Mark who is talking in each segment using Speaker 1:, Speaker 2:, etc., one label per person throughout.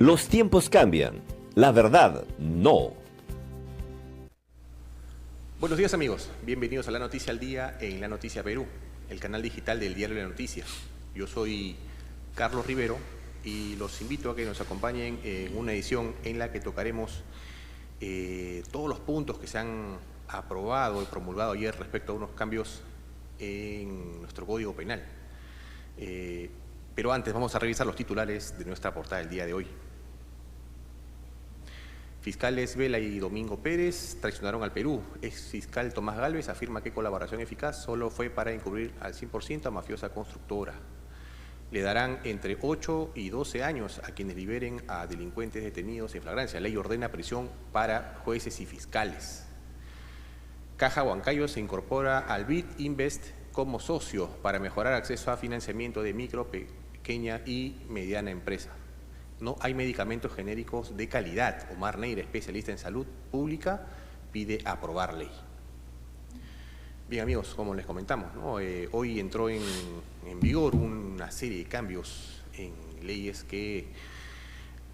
Speaker 1: Los tiempos cambian, la verdad no.
Speaker 2: Buenos días amigos, bienvenidos a La Noticia al Día en La Noticia Perú, el canal digital del diario La Noticia. Yo soy Carlos Rivero y los invito a que nos acompañen en una edición en la que tocaremos todos los puntos que se han aprobado y promulgado ayer respecto a unos cambios en nuestro Código Penal. Pero antes vamos a revisar los titulares de nuestra portada del día de hoy. Fiscales Vela y Domingo Pérez traicionaron al Perú. Exfiscal Tomás Gálvez afirma que colaboración eficaz solo fue para encubrir al 100% a mafiosa constructora. Le darán entre 8 y 12 años a quienes liberen a delincuentes detenidos en flagrancia. La ley ordena prisión para jueces y fiscales. Caja Huancayo se incorpora al BID Invest como socio para mejorar acceso a financiamiento de micro, pequeña y mediana empresa. No hay medicamentos genéricos de calidad. Omar Neira, especialista en salud pública, pide aprobar ley. Bien amigos, como les comentamos, ¿no? Hoy entró en vigor una serie de cambios en leyes que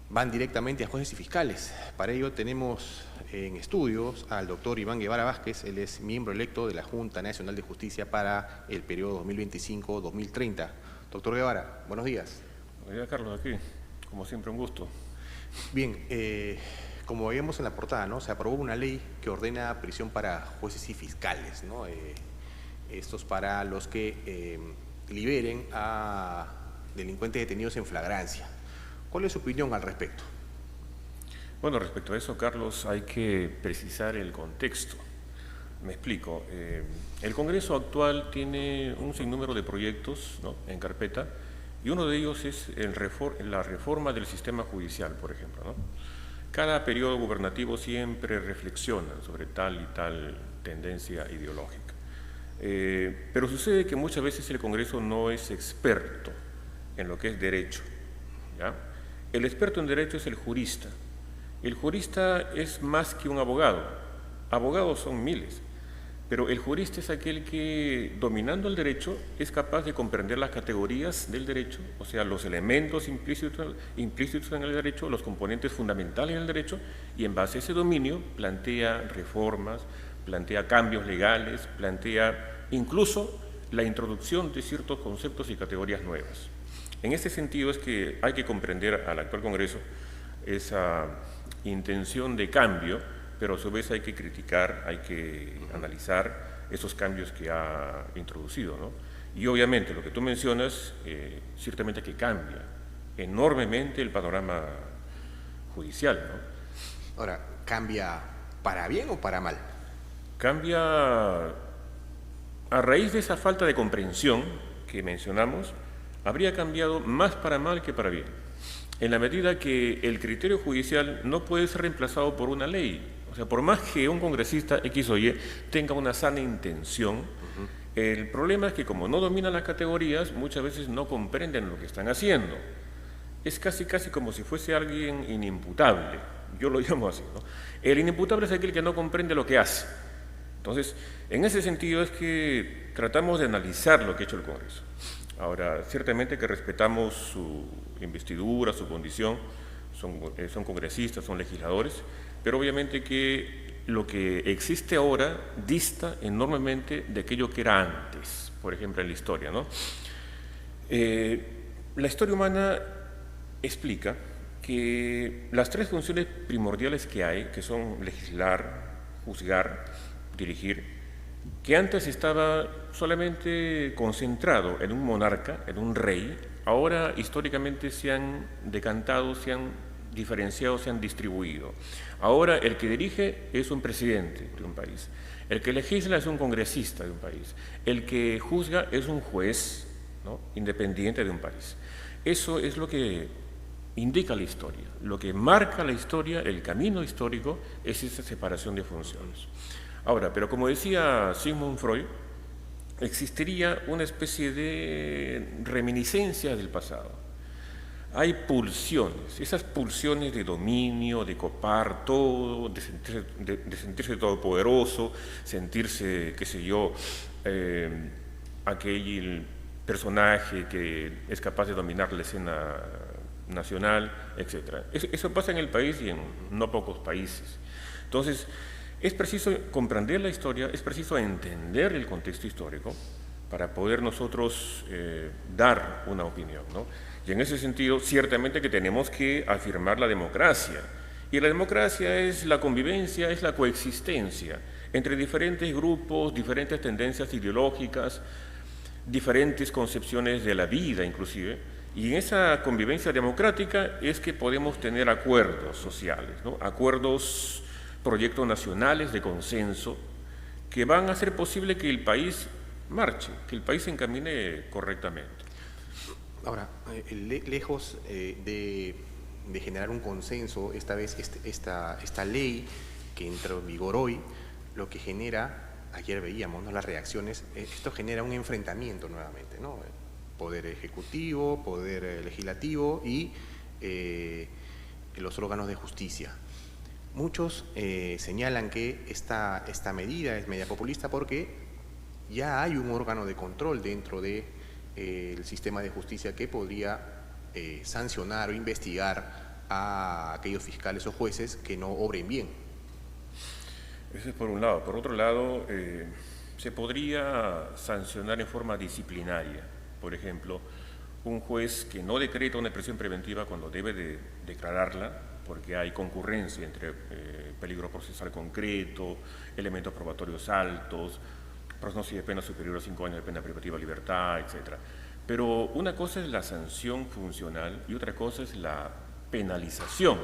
Speaker 2: van directamente a jueces y fiscales. Para ello tenemos en estudios al doctor Iván Guevara Vázquez. Él es miembro electo de la Junta Nacional de Justicia para el periodo 2025-2030. Doctor Guevara, buenos días.
Speaker 3: Buenos días, Carlos, aquí. Como siempre, un gusto.
Speaker 2: Bien, como veíamos en la portada, ¿no? Se aprobó una ley que ordena prisión para jueces y fiscales, ¿no? Estos para los que liberen a delincuentes detenidos en flagrancia. ¿Cuál es su opinión al respecto?
Speaker 3: Bueno, respecto a eso, Carlos, hay que precisar el contexto. Me explico. El Congreso actual tiene un sinnúmero de proyectos, ¿no?, en carpeta, y uno de ellos es la reforma del sistema judicial, por ejemplo, ¿no? Cada periodo gubernativo siempre reflexiona sobre tal y tal tendencia ideológica. Pero sucede que muchas veces el Congreso no es experto en lo que es derecho, ¿ya? El experto en derecho es el jurista. El jurista es más que un abogado. Abogados son miles. Pero el jurista es aquel que, dominando el derecho, es capaz de comprender las categorías del derecho, o sea, los elementos implícitos en el derecho, los componentes fundamentales en el derecho, y en base a ese dominio plantea reformas, plantea cambios legales, plantea incluso la introducción de ciertos conceptos y categorías nuevas. En ese sentido es que hay que comprender al actual Congreso esa intención de cambio, pero a su vez hay que criticar, hay que analizar esos cambios que ha introducido, ¿no? Y obviamente lo que tú mencionas, ciertamente que cambia enormemente el panorama judicial, ¿no?
Speaker 2: Ahora, ¿cambia para bien o para mal?
Speaker 3: Cambia a raíz de esa falta de comprensión que mencionamos, habría cambiado más para mal que para bien, en la medida que el criterio judicial no puede ser reemplazado por una ley. O sea, por más que un congresista X o Y tenga una sana intención, el problema es que como no dominan las categorías, muchas veces no comprenden lo que están haciendo. Es casi como si fuese alguien inimputable, yo lo llamo así, ¿no? El inimputable es aquel que no comprende lo que hace. Entonces, en ese sentido es que tratamos de analizar lo que ha hecho el Congreso. Ahora, ciertamente que respetamos su investidura, su condición, son congresistas, son legisladores, pero obviamente que lo que existe ahora dista enormemente de aquello que era antes, por ejemplo, en la historia, ¿no? La historia humana explica que las tres funciones primordiales que hay, que son legislar, juzgar, dirigir, que antes estaba solamente concentrado en un monarca, en un rey, ahora históricamente se han decantado, se han diferenciado, se han distribuido. Ahora el que dirige es un presidente de un país, el que legisla es un congresista de un país, el que juzga es un juez, ¿no?, independiente de un país. Eso es lo que indica la historia, lo que marca la historia, el camino histórico, es esa separación de funciones. Ahora, pero como decía Sigmund Freud, existiría una especie de reminiscencia del pasado. Hay pulsiones, esas pulsiones de dominio, de copar todo, de sentirse todopoderoso, sentirse, qué sé yo, aquel personaje que es capaz de dominar la escena nacional, etc. Eso pasa en el país y en no pocos países. Entonces, es preciso comprender la historia, es preciso entender el contexto histórico para poder nosotros dar una opinión, ¿no? Y en ese sentido, ciertamente que tenemos que afirmar la democracia. Y la democracia es la convivencia, es la coexistencia entre diferentes grupos, diferentes tendencias ideológicas, diferentes concepciones de la vida inclusive. Y en esa convivencia democrática es que podemos tener acuerdos sociales, ¿no? Acuerdos, proyectos nacionales de consenso que van a hacer posible que el país marche, que el país se encamine correctamente.
Speaker 2: Ahora, lejos de generar un consenso, esta vez esta ley que entró en vigor hoy, lo que genera, ayer veíamos, ¿no?, las reacciones, esto genera un enfrentamiento nuevamente, ¿no? Poder ejecutivo, poder legislativo y los órganos de justicia. Muchos señalan que esta medida es media populista porque ya hay un órgano de control dentro del sistema de justicia que podría sancionar o investigar a aquellos fiscales o jueces que no obren bien.
Speaker 3: Eso es por un lado. Por otro lado, se podría sancionar en forma disciplinaria. Por ejemplo, un juez que no decreta una prisión preventiva cuando debe de declararla, porque hay concurrencia entre peligro procesal concreto, elementos probatorios altos, prognosis de pena superior a 5 años de pena privativa de libertad, etc. Pero una cosa es la sanción funcional y otra cosa es la penalización,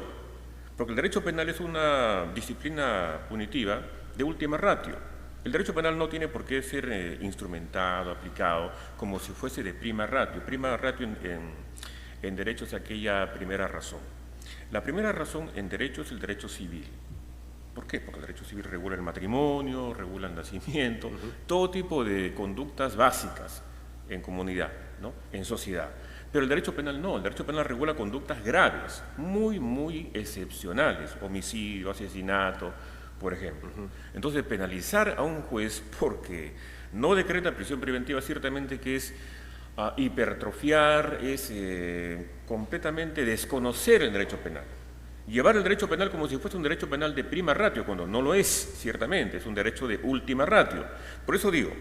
Speaker 3: porque el derecho penal es una disciplina punitiva de última ratio. El derecho penal no tiene por qué ser instrumentado, aplicado, como si fuese de prima ratio. Prima ratio en derecho es aquella primera razón. La primera razón en derecho es el derecho civil. ¿Por qué? Porque el derecho civil regula el matrimonio, regula el nacimiento, todo tipo de conductas básicas en comunidad, ¿no?, en sociedad. Pero el derecho penal no, el derecho penal regula conductas graves, muy excepcionales, homicidio, asesinato, por ejemplo. Entonces, penalizar a un juez porque no decreta prisión preventiva ciertamente que es hipertrofiar, es completamente desconocer el derecho penal. Llevar el derecho penal como si fuese un derecho penal de prima ratio, cuando no lo es, ciertamente, es un derecho de última ratio. Por eso digo,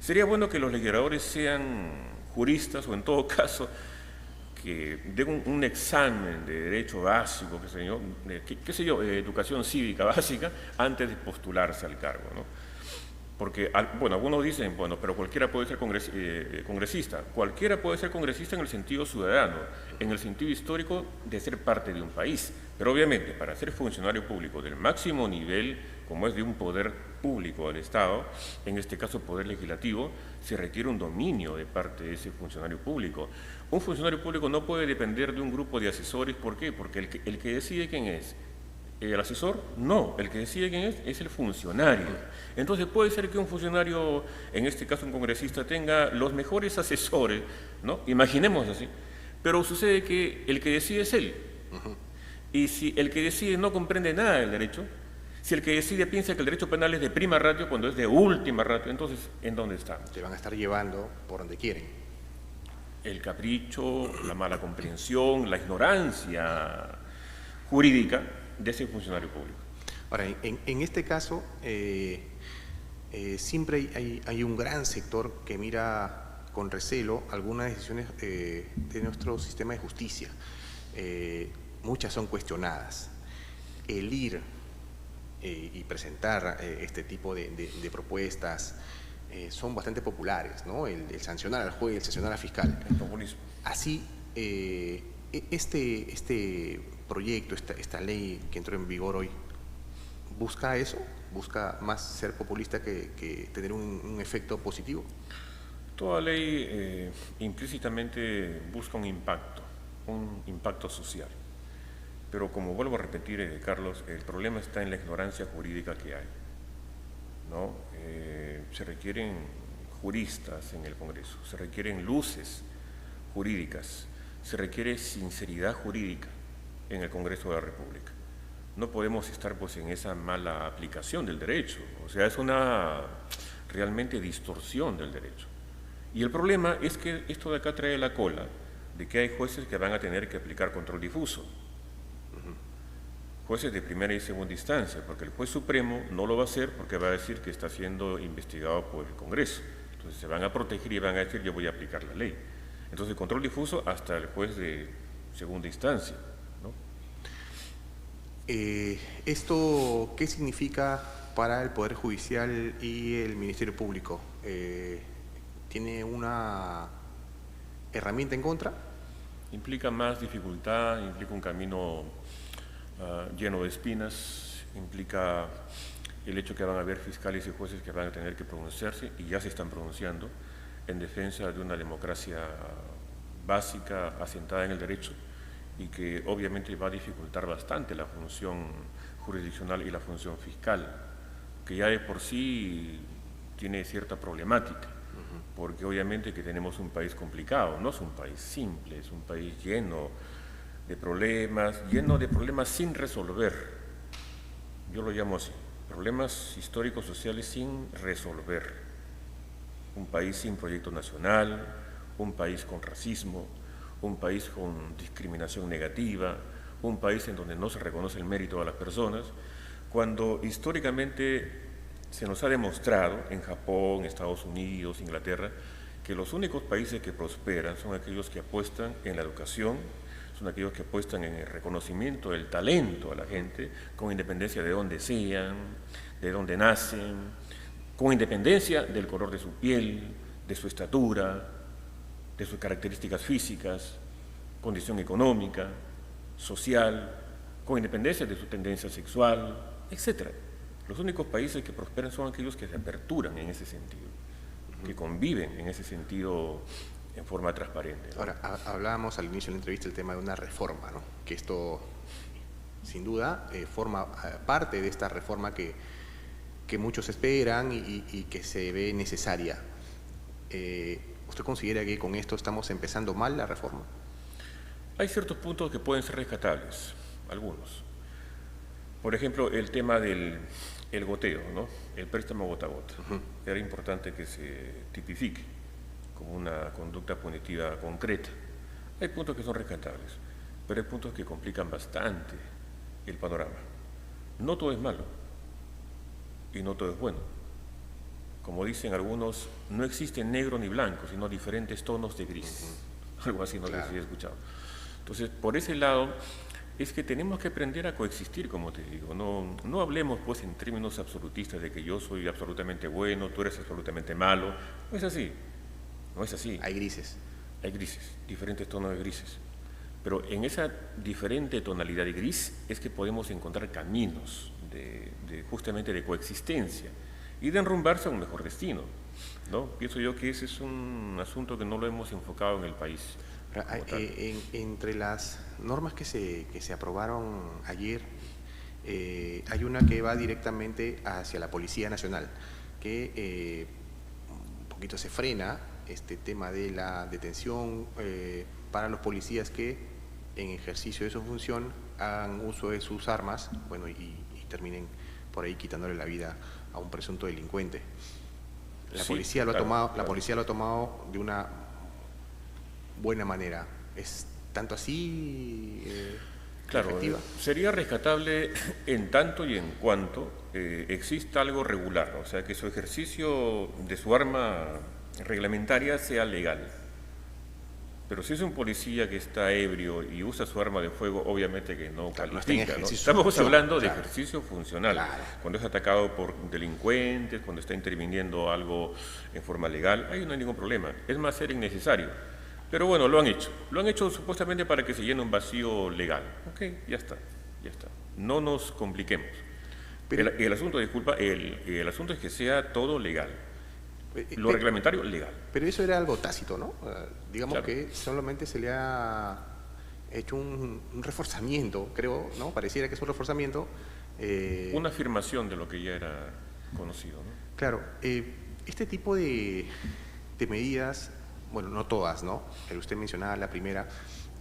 Speaker 3: sería bueno que los legisladores sean juristas o en todo caso que den un examen de derecho básico, qué sé yo, educación cívica básica, antes de postularse al cargo, ¿no? Porque, bueno, algunos dicen, bueno, pero cualquiera puede ser congresista. Cualquiera puede ser congresista en el sentido ciudadano, en el sentido histórico de ser parte de un país. Pero obviamente, para ser funcionario público del máximo nivel, como es de un poder público del Estado, en este caso poder legislativo, se requiere un dominio de parte de ese funcionario público. Un funcionario público no puede depender de un grupo de asesores. ¿Por qué? Porque el que decide quién es el asesor, no, el que decide quién es el funcionario. Entonces puede ser que un funcionario, en este caso un congresista, tenga los mejores asesores, ¿no? Imaginemos así, pero sucede que el que decide es él. Y si el que decide no comprende nada del derecho, si el que decide piensa que el derecho penal es de prima ratio cuando es de última ratio, entonces, ¿en dónde estamos?
Speaker 2: Te van a estar llevando por donde quieren.
Speaker 3: El capricho, la mala comprensión, la ignorancia jurídica de ese funcionario público.
Speaker 2: Ahora, en este caso, siempre hay un gran sector que mira con recelo algunas decisiones de nuestro sistema de justicia. Muchas son cuestionadas. El ir y presentar este tipo de propuestas son bastante populares, ¿no? El sancionar al juez, el sancionar al fiscal.
Speaker 3: El populismo.
Speaker 2: Así, este proyecto, esta ley que entró en vigor hoy, ¿busca eso? ¿Busca más ser populista que tener un efecto positivo?
Speaker 3: Toda ley implícitamente busca un impacto social. Pero como vuelvo a repetir, Carlos, el problema está en la ignorancia jurídica que hay, ¿no? Se requieren juristas en el Congreso, se requieren luces jurídicas, se requiere sinceridad jurídica en el Congreso de la República. No podemos estar pues en esa mala aplicación del derecho, o sea, es una realmente distorsión del derecho. Y el problema es que esto de acá trae la cola de que hay jueces que van a tener que aplicar control difuso. Jueces de primera y segunda instancia, porque el juez supremo no lo va a hacer porque va a decir que está siendo investigado por el Congreso. Entonces se van a proteger y van a decir yo voy a aplicar la ley. Entonces control difuso hasta el juez de segunda instancia, ¿no?
Speaker 2: ¿Esto qué significa para el Poder Judicial y el Ministerio Público? ¿Tiene una herramienta en contra?
Speaker 3: Implica más dificultad, implica un camino lleno de espinas, implica el hecho que van a haber fiscales y jueces que van a tener que pronunciarse, y ya se están pronunciando, en defensa de una democracia básica, asentada en el derecho, y que obviamente va a dificultar bastante la función jurisdiccional y la función fiscal, que ya de por sí tiene cierta problemática, porque obviamente que tenemos un país complicado, no es un país simple, es un país lleno de problemas sin resolver. Yo lo llamo así, problemas históricos sociales sin resolver. Un país sin proyecto nacional, un país con racismo, un país con discriminación negativa, un país en donde no se reconoce el mérito a las personas, cuando históricamente se nos ha demostrado en Japón, Estados Unidos, Inglaterra, que los únicos países que prosperan son aquellos que apuestan en la educación, son aquellos que apuestan en el reconocimiento del talento a la gente, con independencia de dónde sean, de dónde nacen, con independencia del color de su piel, de su estatura, de sus características físicas, condición económica, social, con independencia de su tendencia sexual, etc. Los únicos países que prosperan son aquellos que se aperturan en ese sentido, que conviven en ese sentido en forma transparente, ¿no?
Speaker 2: Ahora, hablábamos al inicio de la entrevista del tema de una reforma, ¿no? Que esto, sin duda, forma parte de esta reforma que muchos esperan y que se ve necesaria. ¿Usted considera que con esto estamos empezando mal la reforma?
Speaker 3: Hay ciertos puntos que pueden ser rescatables, algunos. Por ejemplo, el tema del goteo, ¿no? El préstamo gota a gota. Era importante que se tipifique como una conducta punitiva concreta. Hay puntos que son rescatables, pero hay puntos que complican bastante el panorama. No todo es malo y no todo es bueno. Como dicen algunos, no existe negro ni blanco, sino diferentes tonos de gris. Algo así, no sé si he escuchado. Entonces, por ese lado, es que tenemos que aprender a coexistir, como te digo. No hablemos pues en términos absolutistas de que yo soy absolutamente bueno, tú eres absolutamente malo. No es así. No es así.
Speaker 2: Hay grises.
Speaker 3: Hay grises, diferentes tonos de grises. Pero en esa diferente tonalidad de gris es que podemos encontrar caminos justamente de coexistencia y de enrumbarse a un mejor destino, ¿no? Pienso yo que ese es un asunto que no lo hemos enfocado en el país.
Speaker 2: Entre las normas que se aprobaron ayer, hay una que va directamente hacia la Policía Nacional, que un poquito se frena este tema de la detención para los policías que en ejercicio de su función hagan uso de sus armas, bueno, y terminen por ahí quitándole la vida a un presunto delincuente. La policía lo ha tomado de una buena manera. ¿Es tanto así efectiva?
Speaker 3: Sería rescatable en tanto y en cuanto exista algo regular, o sea, que su ejercicio de su arma reglamentaria sea legal. Pero si es un policía que está ebrio y usa su arma de fuego, obviamente que no califica, ¿no? Estamos hablando de ejercicio funcional, cuando es atacado por delincuentes, cuando está interviniendo algo en forma legal, ahí no hay ningún problema. Es más, ser innecesario. Pero bueno, lo han hecho supuestamente para que se llene un vacío legal. Ok, ya está. No nos compliquemos. Pero el asunto, disculpa, el asunto es que sea todo legal. Lo reglamentario, legal.
Speaker 2: Pero eso era algo tácito, ¿no? Digamos que solamente se le ha hecho un reforzamiento, creo, ¿no? Pareciera que es un reforzamiento.
Speaker 3: Una afirmación de lo que ya era conocido, ¿no?
Speaker 2: Claro. Este tipo de medidas, bueno, no todas, ¿no? Pero usted mencionaba la primera,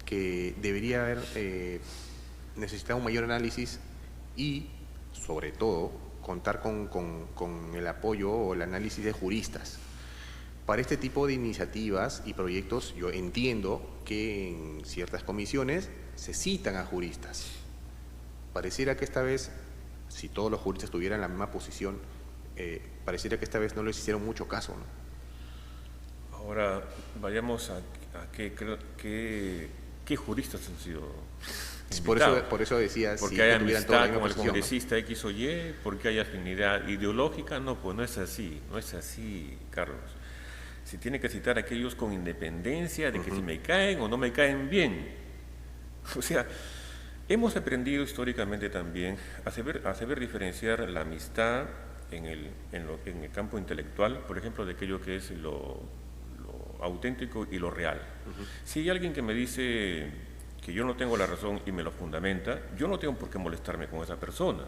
Speaker 2: que debería haber necesitado un mayor análisis y, sobre todo, contar con el apoyo o el análisis de juristas Para este tipo de iniciativas y proyectos, yo entiendo que en ciertas comisiones se citan a juristas. Pareciera que esta vez, si todos los juristas tuvieran la misma posición, pareciera que esta vez no les hicieron mucho caso, ¿no?
Speaker 3: Ahora, vayamos a qué juristas han sido invitados.
Speaker 2: Por eso decía,
Speaker 3: porque
Speaker 2: si
Speaker 3: hay
Speaker 2: tuvieran toda la
Speaker 3: amistad
Speaker 2: misma
Speaker 3: con el
Speaker 2: posición, ¿no?
Speaker 3: congresista X o Y, porque hay afinidad ideológica. No, pues no es así, no es así, Carlos. Se tiene que citar a aquellos con independencia de que si me caen o no me caen bien. O sea, hemos aprendido históricamente también a saber diferenciar la amistad en el campo intelectual, por ejemplo, de aquello que es lo auténtico y lo real. Si hay alguien que me dice que yo no tengo la razón y me lo fundamenta, yo no tengo por qué molestarme con esa persona,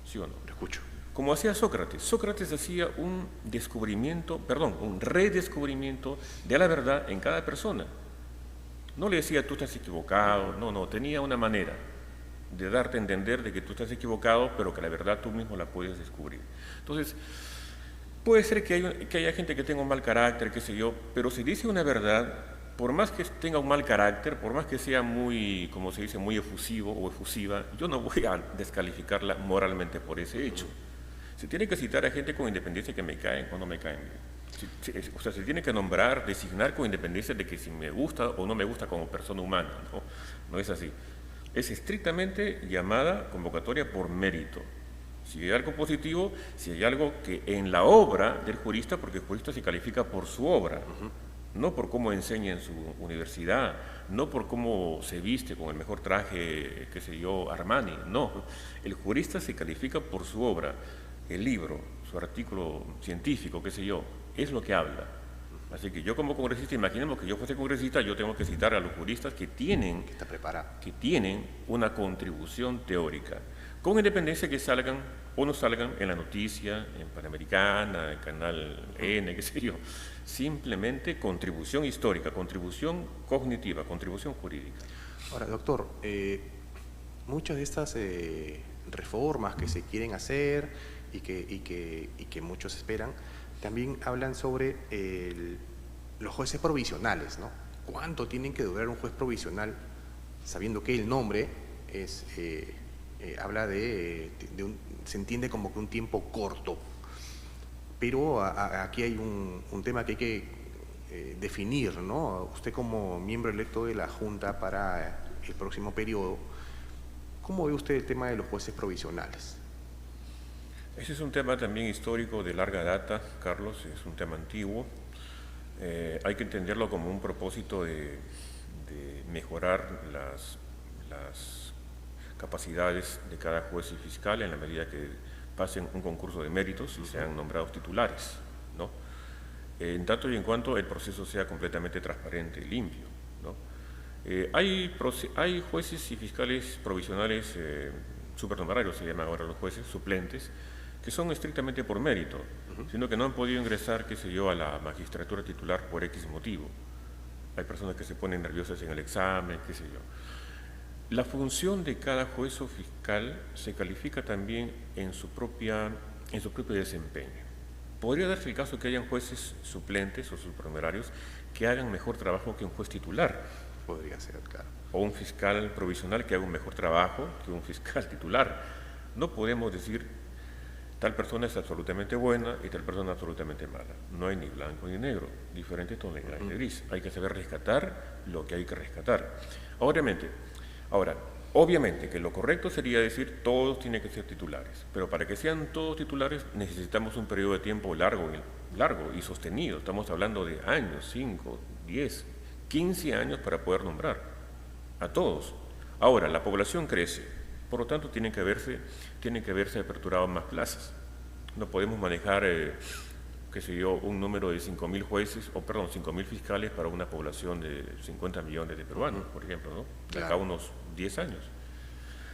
Speaker 3: ¿sí o no?
Speaker 2: Lo escucho.
Speaker 3: Como hacía Sócrates. Sócrates hacía un redescubrimiento de la verdad en cada persona. No le decía, tú estás equivocado, no, tenía una manera de darte a entender de que tú estás equivocado, pero que la verdad tú mismo la puedes descubrir. Entonces, puede ser que haya gente que tenga un mal carácter, qué sé yo, pero si dice una verdad, por más que tenga un mal carácter, por más que sea muy, como se dice, muy efusivo o efusiva, yo no voy a descalificarla moralmente por ese hecho. Se tiene que citar a gente con independencia que me caen o no me caen bien. O sea, se tiene que nombrar, designar con independencia de que si me gusta o no me gusta como persona humana. No es así. Es estrictamente llamada convocatoria por mérito. Si hay algo positivo, si hay algo que en la obra del jurista, porque el jurista se califica por su obra, no por cómo enseña en su universidad, no por cómo se viste con el mejor traje, qué sé yo, Armani, no. El jurista se califica por su obra. El libro, su artículo científico, qué sé yo, es lo que habla. Así que yo como congresista, imaginemos que yo fuese congresista, yo tengo que citar a los juristas que tienen una contribución teórica, con independencia que salgan o no salgan en la noticia, en Panamericana, en Canal N, qué sé yo. Simplemente contribución histórica, contribución cognitiva, contribución jurídica.
Speaker 2: Ahora, doctor, muchas de estas reformas que se quieren hacer y que muchos esperan, también hablan sobre los jueces provisionales, ¿no? ¿Cuánto tienen que durar un juez provisional, sabiendo que el nombre es, habla se entiende como que un tiempo corto? Pero aquí hay un tema que hay que definir, ¿no? Usted como miembro electo de la Junta para el próximo periodo, ¿cómo ve usted el tema de los jueces provisionales?
Speaker 3: Ese es un tema también histórico de larga data, Carlos, es un tema antiguo. Hay que entenderlo como un propósito de mejorar las capacidades de cada juez y fiscal en la medida que pasen un concurso de méritos y sean nombrados titulares, ¿no? En tanto y en cuanto el proceso sea completamente transparente y limpio, ¿no? Hay jueces y fiscales provisionales supernumerarios, se llaman ahora los jueces, suplentes, que son estrictamente por mérito, sino que no han podido ingresar, qué sé yo, a la magistratura titular por X motivo. Hay personas que se ponen nerviosas en el examen, qué sé yo. La función de cada juez o fiscal se califica también en su propio desempeño. Podría darse el caso que hayan jueces suplentes o supernumerarios que hagan mejor trabajo que un juez titular.
Speaker 2: Podría ser, claro.
Speaker 3: O un fiscal provisional que haga un mejor trabajo que un fiscal titular. No podemos decir tal persona es absolutamente buena y tal persona absolutamente mala. No hay ni blanco ni negro, diferentes tonalidades de gris. Hay que saber rescatar lo que hay que rescatar. Obviamente que lo correcto sería decir todos tienen que ser titulares, pero para que sean todos titulares necesitamos un periodo de tiempo largo y sostenido. Estamos hablando de años, 5, 10, 15 años para poder nombrar a todos. Ahora, la población crece, por lo tanto tienen que haberse aperturado más plazas. No podemos manejar, qué sé yo, un número de 5.000 fiscales para una población de 50 millones de peruanos, por ejemplo, ¿no? De acá a unos 10 años.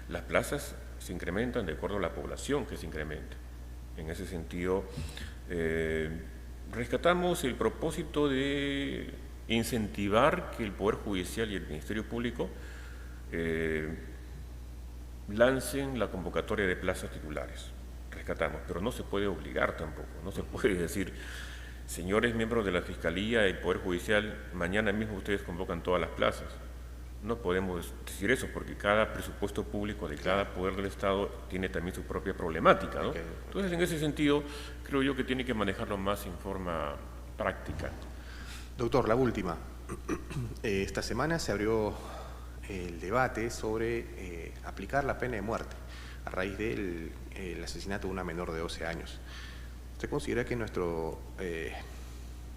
Speaker 3: Las plazas se incrementan de acuerdo a la población que se incrementa. En ese sentido, rescatamos el propósito de incentivar que el Poder Judicial y el Ministerio Público lancen la convocatoria de plazas titulares. Rescatamos, pero no se puede obligar tampoco, no se puede decir señores miembros de la Fiscalía y Poder Judicial, mañana mismo ustedes convocan todas las plazas. No podemos decir eso porque cada presupuesto público de cada poder del Estado tiene también su propia problemática, ¿no? Entonces, en ese sentido, creo yo que tiene que manejarlo más en forma práctica.
Speaker 2: Doctor, la última. Esta semana se abrió el debate sobre aplicar la pena de muerte a raíz del asesinato de una menor de 12 años. ¿Usted considera que nuestro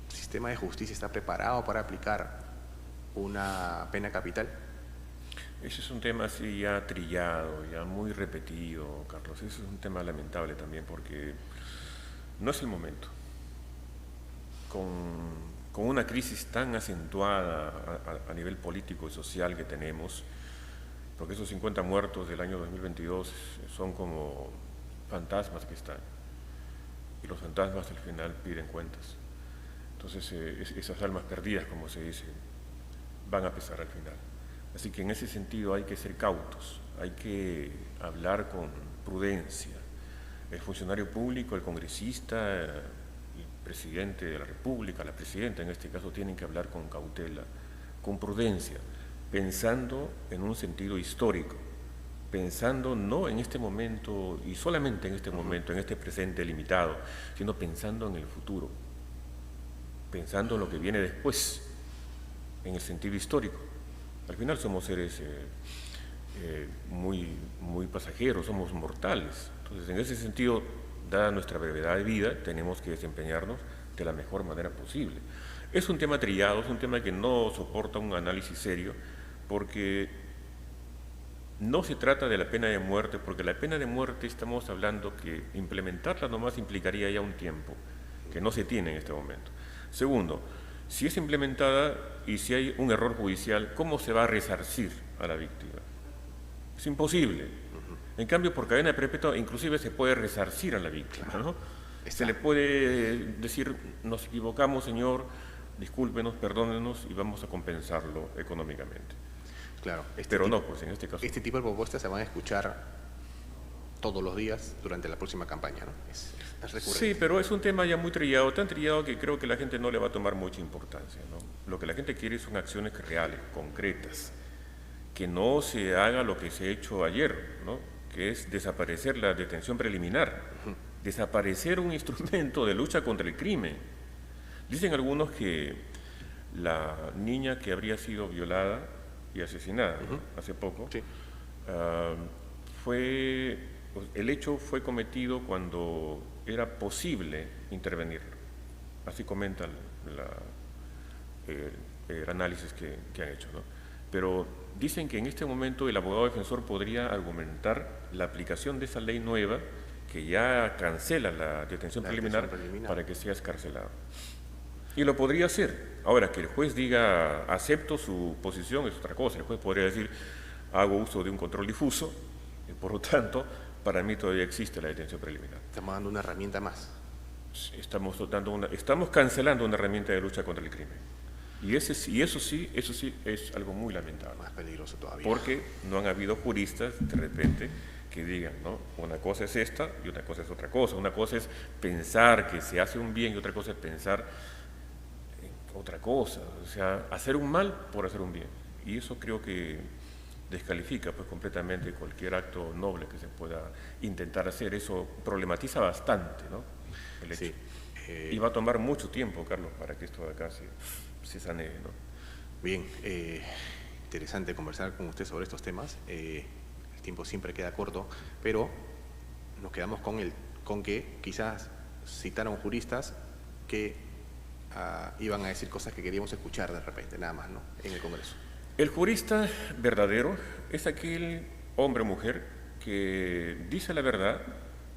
Speaker 2: sistema de justicia está preparado para aplicar una pena capital?
Speaker 3: Ese es un tema así ya trillado, ya muy repetido, Carlos. Ese es un tema lamentable también porque no es el momento. Con una crisis tan acentuada a nivel político y social que tenemos, porque esos 50 muertos del año 2022 son como fantasmas que están, y los fantasmas al final piden cuentas. Entonces esas almas perdidas, como se dice, van a pesar al final. Así que en ese sentido hay que ser cautos, hay que hablar con prudencia. El funcionario público, el congresista, el presidente de la República, la presidenta en este caso, tienen que hablar con cautela, con prudencia, pensando en un sentido histórico, pensando no en este momento y solamente en este momento, en este presente limitado, sino pensando en el futuro, pensando en lo que viene después, en el sentido histórico. Al final somos seres muy pasajeros, somos mortales. Entonces, en ese sentido, dada nuestra brevedad de vida, tenemos que desempeñarnos de la mejor manera posible. Es un tema trillado, es un tema que no soporta un análisis serio, porque no se trata de la pena de muerte, porque la pena de muerte estamos hablando que implementarla nomás implicaría ya un tiempo, que no se tiene en este momento. Segundo, si es implementada y si hay un error judicial, ¿cómo se va a resarcir a la víctima? Es imposible. En cambio, por cadena perpetua, inclusive se puede resarcir a la víctima, ¿no? Se le puede decir, nos equivocamos, señor, discúlpenos, perdónenos y vamos a compensarlo económicamente.
Speaker 2: Claro.
Speaker 3: Pero no, pues en este caso.
Speaker 2: Este tipo de propuestas se van a escuchar todos los días durante la próxima campaña, ¿no? Es recurrente.
Speaker 3: Sí, pero es un tema ya muy trillado, tan trillado que creo que la gente no le va a tomar mucha importancia, ¿no? Lo que la gente quiere son acciones reales, concretas, que no se haga lo que se ha hecho ayer, ¿no? Que es desaparecer la detención preliminar, desaparecer un instrumento de lucha contra el crimen. Dicen algunos que la niña que habría sido violada y asesinada, ¿no? Hace poco,
Speaker 2: sí.
Speaker 3: El hecho fue cometido cuando era posible intervenir. Así comenta el análisis que han hecho, ¿no? Pero dicen que en este momento el abogado defensor podría argumentar la aplicación de esa ley nueva que ya cancela la detención preliminar para que sea escarcelado. Y lo podría hacer. Ahora, que el juez diga acepto su posición es otra cosa. El juez podría decir hago uso de un control difuso y por lo tanto para mí todavía existe la detención preliminar.
Speaker 2: Estamos dando una herramienta más.
Speaker 3: Estamos cancelando una herramienta de lucha contra el crimen. Y eso sí es algo muy lamentable.
Speaker 2: Más peligroso todavía.
Speaker 3: Porque no han habido juristas de repente que digan, ¿no? Una cosa es esta y otra cosa es otra cosa. Una cosa es pensar que se hace un bien y otra cosa es pensar en otra cosa. O sea, hacer un mal por hacer un bien. Y eso creo que descalifica pues completamente cualquier acto noble que se pueda intentar hacer. Eso problematiza bastante, ¿no? El hecho.
Speaker 2: Sí.
Speaker 3: Y va a tomar mucho tiempo, Carlos, para que esto de acá se sanee, ¿no?
Speaker 2: Bien, interesante conversar con usted sobre estos temas. El tiempo siempre queda corto, pero nos quedamos con que quizás citaron juristas que iban a decir cosas que queríamos escuchar de repente, nada más, ¿no? En el Congreso.
Speaker 3: El jurista verdadero es aquel hombre o mujer que dice la verdad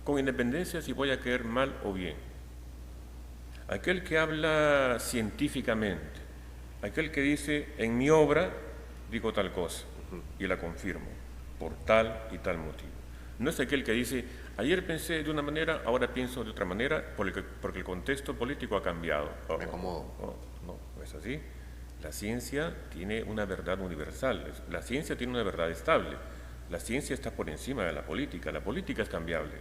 Speaker 3: con independencia si voy a caer mal o bien. Aquel que habla científicamente, aquel que dice, en mi obra digo tal cosa y la confirmo por tal y tal motivo. No es aquel que dice, ayer pensé de una manera, ahora pienso de otra manera porque el contexto político ha cambiado.
Speaker 2: Me acomodo.
Speaker 3: No es así. La ciencia tiene una verdad universal, la ciencia tiene una verdad estable, la ciencia está por encima de la política es cambiable,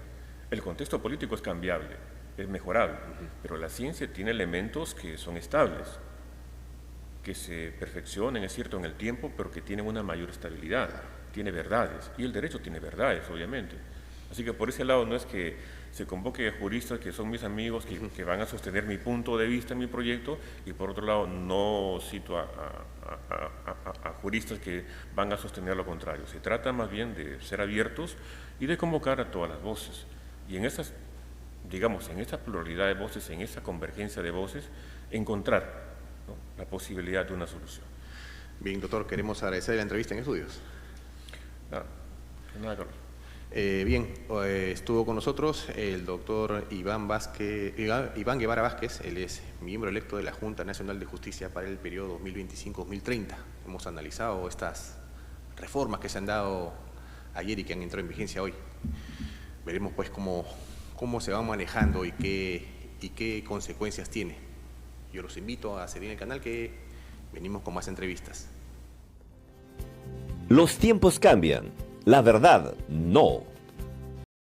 Speaker 3: el contexto político es cambiable. es mejorable, pero la ciencia tiene elementos que son estables, que se perfeccionan, es cierto, en el tiempo, pero que tienen una mayor estabilidad, tiene verdades, y el derecho tiene verdades, obviamente. Así que por ese lado no es que se convoque a juristas que son mis amigos, que van a sostener mi punto de vista en mi proyecto, y por otro lado no cito a juristas que van a sostener lo contrario. Se trata más bien de ser abiertos y de convocar a todas las voces. Y en esas, digamos, en esa pluralidad de voces, en esa convergencia de voces, encontrar, ¿no?, la posibilidad de una solución.
Speaker 2: Bien, doctor, queremos agradecer la entrevista en estudios.
Speaker 3: Nada, Carlos.
Speaker 2: Bien, estuvo con nosotros el doctor Iván Guevara Vázquez. Él es miembro electo de la Junta Nacional de Justicia para el periodo 2025-2030. Hemos analizado estas reformas que se han dado ayer y que han entrado en vigencia hoy. Veremos pues cómo se van manejando y qué consecuencias tiene. Yo los invito a seguir el canal, que venimos con más entrevistas.
Speaker 1: Los tiempos cambian. La verdad, no.